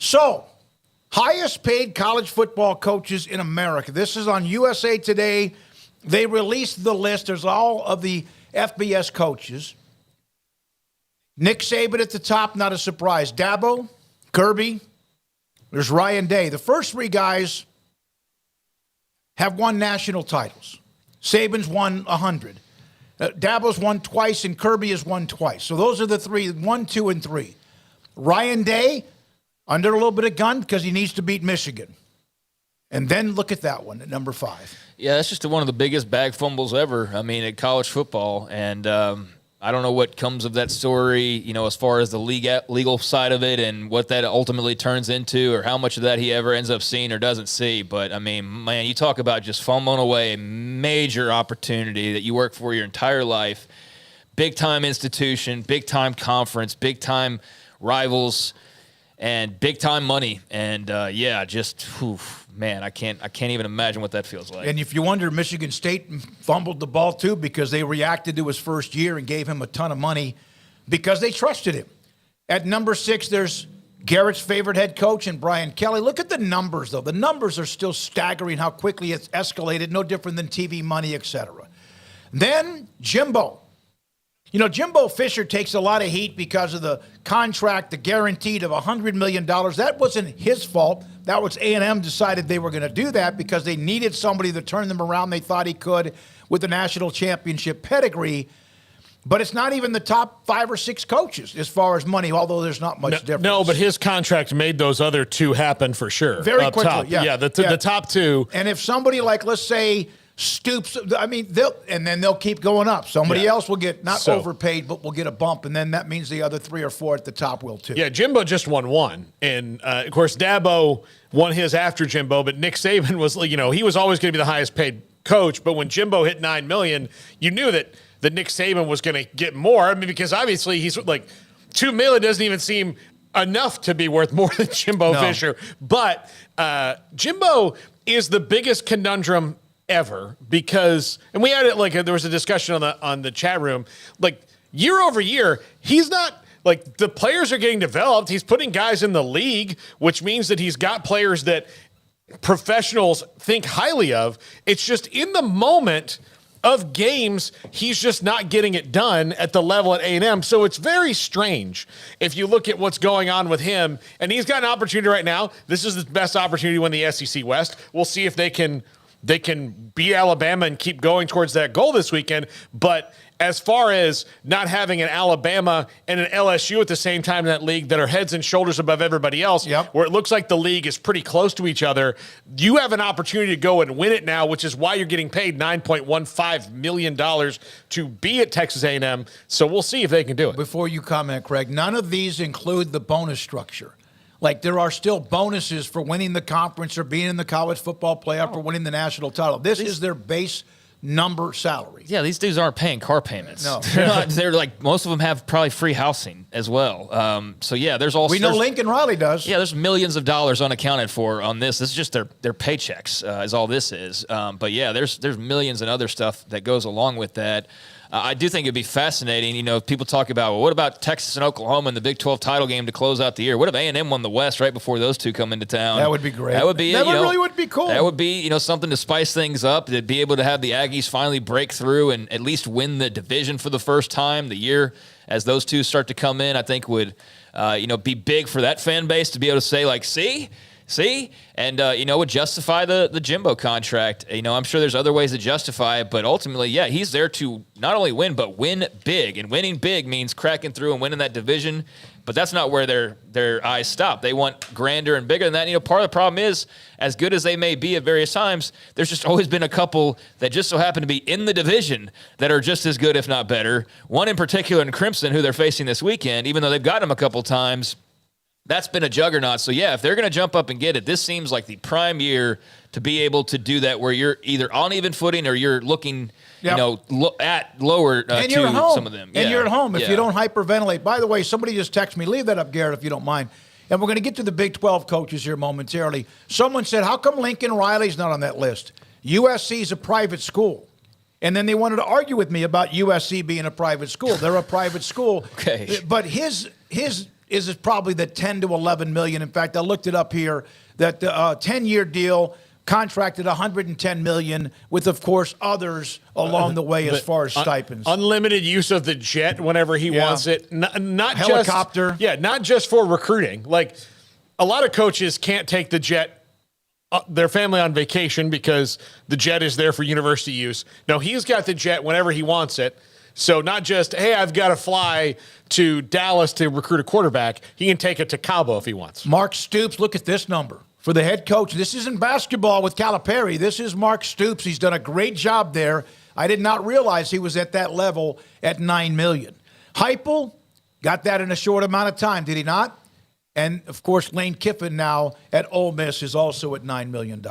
So, highest paid college football coaches in America. This is on USA Today. They released the list. There's all of the FBS coaches. Nick Saban at the top, not a surprise. Dabo, Kirby, there's Ryan Day. The first three guys have won national titles. Saban's won 100. Dabo's won twice, and Kirby has won twice. So those are the three, 1, 2, and 3. Ryan Day, under a little bit of gun because he needs to beat Michigan. And then look at that one at number 5. Yeah, that's just one of the biggest bag fumbles ever, I mean, at college football. And I don't know what comes of that story, as far as the legal side of it and what that ultimately turns into or how much of that he ever ends up seeing or doesn't see. But, I mean, man, you talk about just fumbling away a major opportunity that you work for your entire life. Big-time institution, big-time conference, big-time rivals, and big-time money. And, man, I can't even imagine what that feels like. And if you wonder, Michigan State fumbled the ball too because they reacted to his first year and gave him a ton of money because they trusted him. At number 6, there's Garrett's favorite head coach and Brian Kelly. Look at the numbers, though. The numbers are still staggering how quickly it's escalated, no different than TV money, etc. Then JImbo. Jimbo Fisher takes a lot of heat because of the contract, the guaranteed of $100 million. That wasn't his fault. That was A&M decided they were going to do that because they needed somebody to turn them around. They thought he could with the national championship pedigree. But it's not even the top 5 or 6 coaches as far as money, although there's not much difference. No, but his contract made those other 2 happen for sure. Very up quickly, top. yeah. The top 2. And if somebody like, let's say, Stoops, they'll keep going up. Somebody else will get not overpaid, but will get a bump, and then that means the other 3 or 4 at the top will too. Yeah, Jimbo just won 1, and of course Dabo won his after Jimbo, but Nick Saban was, he was always going to be the highest paid coach. But when Jimbo hit $9 million, you knew that Nick Saban was going to get more. I mean, because obviously he's like $2 million doesn't even seem enough to be worth more than Jimbo Fisher. But Jimbo is the biggest conundrum ever because, and we had it there was a discussion on the chat room, year over year, he's not the players are getting developed. He's putting guys in the league, which means that he's got players that professionals think highly of. It's just in the moment of games, he's just not getting it done at the level at A&M. So it's very strange if you look at what's going on with him. And he's got an opportunity right now. This is the best opportunity to win the SEC West. We'll see if they can beat Alabama and keep going towards that goal this weekend. But as far as not having an Alabama and an LSU at the same time in that league that are heads and shoulders above everybody else, where it looks like the league is pretty close to each other, you have an opportunity to go and win it now, which is why you're getting paid $9.15 million to be at Texas A&M. So we'll see if they can do it. Before you comment, Craig, none of these include the bonus structure. There are still bonuses for winning the conference or being in the college football playoff or winning the national title. This is their base number salary. Yeah, these dudes aren't paying car payments. No. They're most of them have probably free housing as well. There's also... We know Lincoln Riley does. Yeah, there's millions of dollars unaccounted for on this. This is just their paychecks is all this is. There's millions and other stuff that goes along with that. I do think it'd be fascinating. People talk about, well, what about Texas and Oklahoma in the Big 12 title game to close out the year? What if A&M won the West right before those two come into town? That would be great. That would be really would be cool. That would be something to spice things up. To be able to have the Aggies finally break through and at least win the division for the first time the year as those two start to come in. I think would be big for that fan base to be able to say see, and would justify the Jimbo contract. I'm sure there's other ways to justify it, but ultimately, he's there to not only win, but win big. And winning big means cracking through and winning that division. But that's not where their eyes stop. They want grander and bigger than that. Part of the problem is, as good as they may be at various times, there's just always been a couple that just so happen to be in the division that are just as good, if not better. One in particular in Crimson, who they're facing this weekend, even though they've gotten them a couple times. That's been a juggernaut. So, if they're going to jump up and get it, this seems like the prime year to be able to do that where you're either on even footing or you're looking, at lower and to home. some of them. And you're at home if you don't hyperventilate. By the way, somebody just texted me. Leave that up, Garrett, if you don't mind. And we're going to get to the Big 12 coaches here momentarily. Someone said, how come Lincoln Riley's not on that list? USC is a private school. And then they wanted to argue with me about USC being a private school. They're a private school. Okay. But his is probably the 10 to 11 million. In fact, I looked it up here that the 10-year deal contracted 110 million with, of course, others along the way as far as stipends. Unlimited use of the jet whenever he wants it. Not helicopter. Not just for recruiting. Like a lot of coaches can't take the jet, their family on vacation because the jet is there for university use. No, he's got the jet whenever he wants it. So not just, hey, I've got to fly to Dallas to recruit a quarterback. He can take it to Cabo if he wants. Mark Stoops, look at this number. For the head coach, this isn't basketball with Calipari. This is Mark Stoops. He's done a great job there. I did not realize he was at that level at $9 million. Heupel got that in a short amount of time, did he not? And, of course, Lane Kiffin now at Ole Miss is also at $9 million.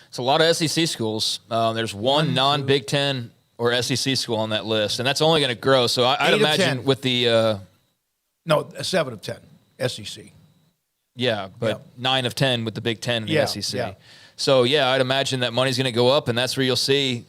It's a lot of SEC schools. There's one non-Big Ten or SEC school on that list, and that's only going to grow. So I'd imagine 10. with the No, 7 of 10, SEC. Yeah, but 9 of 10 with the Big Ten in the SEC. Yeah. So, I'd imagine that money's going to go up, and that's where you'll see,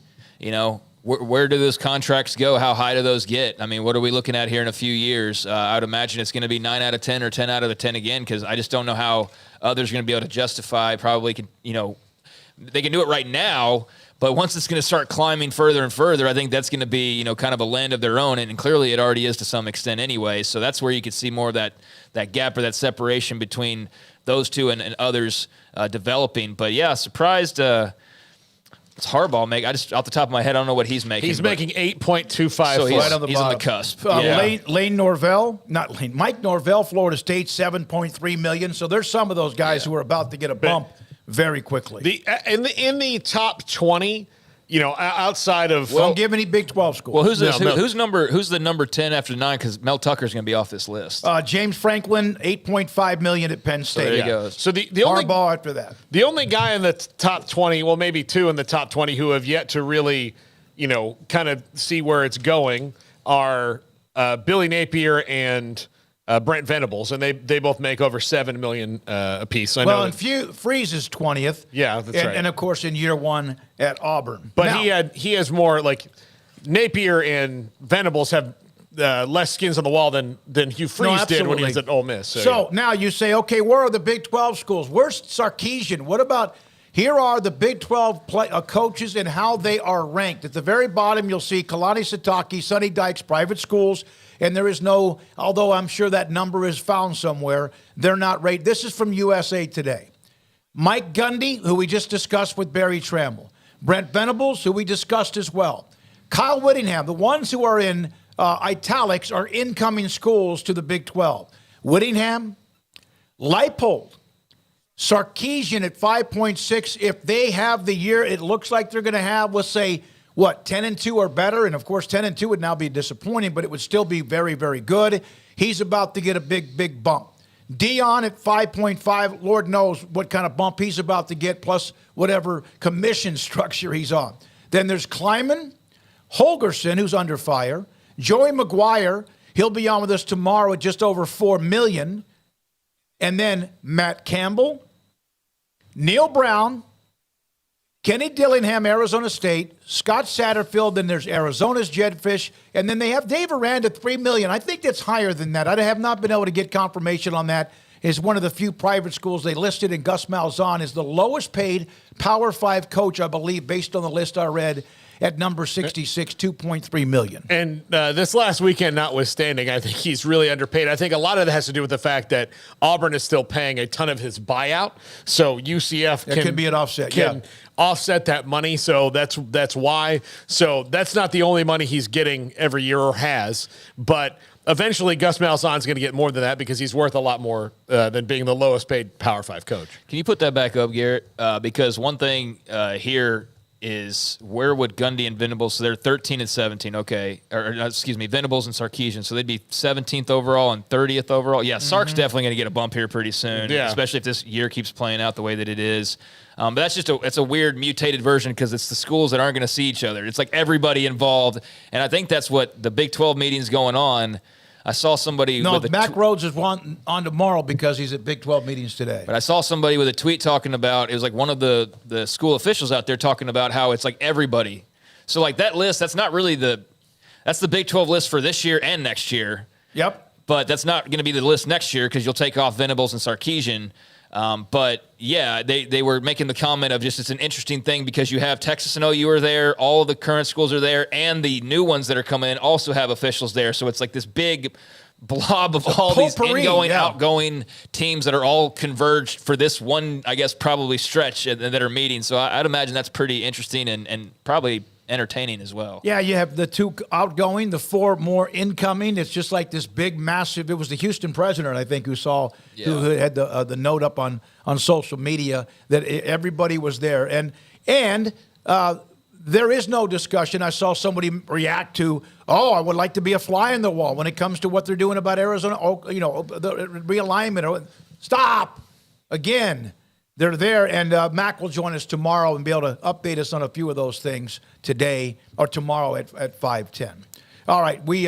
where do those contracts go? How high do those get? I mean, what are we looking at here in a few years? I would imagine it's going to be 9 out of 10 or 10 out of the 10 again, because I just don't know how others are going to be able to justify they can do it right now, but once it's going to start climbing further and further, I think that's going to be, kind of a land of their own, and clearly it already is to some extent anyway. So that's where you could see more of that gap or that separation between those two and others developing. But surprised. It's Harbaugh I just off the top of my head, I don't know what he's making. He's making 8.25. So right on the he's on the bottom. cusp. Mike Norvell, Florida State, $7.3 million. So there's some of those guys who are about to get a bump very quickly. In the top 20, outside of Don't give any Big 12 schools. Well, who's this? No. Who's the number 10 after 9? Because Mel Tucker's going to be off this list. James Franklin, $8.5 million at Penn State. there he goes. So the only Harbaugh after that. The only guy in the top 20, well, maybe two in the top 20 who have yet to really, kind of see where it's going are Billy Napier and Brent Venables, and they both make over $7 million apiece. I know and Freeze is 20th. Yeah, that's right. And, of course, in year one at Auburn. But now, he has more, like, Napier and Venables have less skins on the wall than Hugh Freeze did when he was at Ole Miss. So now you say, okay, where are the Big 12 schools? Where's Sarkisian? What about here are the Big 12 coaches and how they are ranked. At the very bottom, you'll see Kalani Sitake, Sonny Dykes, private schools, and there is no, although I'm sure that number is found somewhere, they're not rated. This is from USA Today. Mike Gundy, who we just discussed with Barry Trammell. Brent Venables, who we discussed as well. Kyle Whittingham, the ones who are in italics are incoming schools to the Big 12. Whittingham, Leipold, Sarkisian at 5.6. If they have the year it looks like they're going to have, let's say, 10-2 or better? And, of course, 10-2 would now be disappointing, but it would still be very, very good. He's about to get a big, big bump. Dion at 5.5. Lord knows what kind of bump he's about to get, plus whatever commission structure he's on. Then there's Kleiman, Holgerson, who's under fire, Joey McGuire. He'll be on with us tomorrow at just over $4 million. And then Matt Campbell, Neil Brown, Kenny Dillingham, Arizona State, Scott Satterfield, then there's Arizona's Jedfish, and then they have Dave Aranda, $3 million. I think that's higher than that. I have not been able to get confirmation on that. It's one of the few private schools they listed, and Gus Malzahn is the lowest paid Power 5 coach, I believe, based on the list I read, at number 66, $2.3 million. And this last weekend notwithstanding, I think he's really underpaid. I think a lot of that has to do with the fact that Auburn is still paying a ton of his buyout. So UCF can be an offset, offset that money. So that's why. So that's not the only money he's getting every year or has. But eventually Gus Malzahn's going to get more than that because he's worth a lot more than being the lowest paid Power 5 coach. Can you put that back up, Garrett? Because one thing here is where would Gundy and Venables, so they're 13 and 17, okay. Venables and Sarkisian, so they'd be 17th overall and 30th overall. Yeah, Sark's definitely going to get a bump here pretty soon, especially if this year keeps playing out the way that it is. But that's just it's a weird mutated version because it's the schools that aren't going to see each other. It's like everybody involved, and I think that's what the Big 12 meeting's going on. I saw somebody with Mac Rhodes is on tomorrow because he's at Big 12 meetings today. But I saw somebody with a tweet talking about, it was like one of the school officials out there talking about how it's like everybody. So like that list, that's not really that's the Big 12 list for this year and next year. Yep. But that's not going to be the list next year because you'll take off Venables and Sarkisian. But yeah, they were making the comment of just it's an interesting thing because you have Texas and OU are there, all of the current schools are there, and the new ones that are coming in also have officials there. So it's like this big blob of all these ingoing, outgoing teams that are all converged for this one, I guess, probably stretch that are meeting. So I'd imagine that's pretty interesting and probably entertaining as well. Yeah, you have the 2 outgoing, the 4 more incoming. It's just like this big, massive. It was the Houston president, I think, who had the note up on social media that everybody was there, and there is no discussion. I saw somebody react to, I would like to be a fly in the wall when it comes to what they're doing about Arizona. The realignment. Stop again. They're there, and Mac will join us tomorrow and be able to update us on a few of those things today or tomorrow at 5:10. All right, we.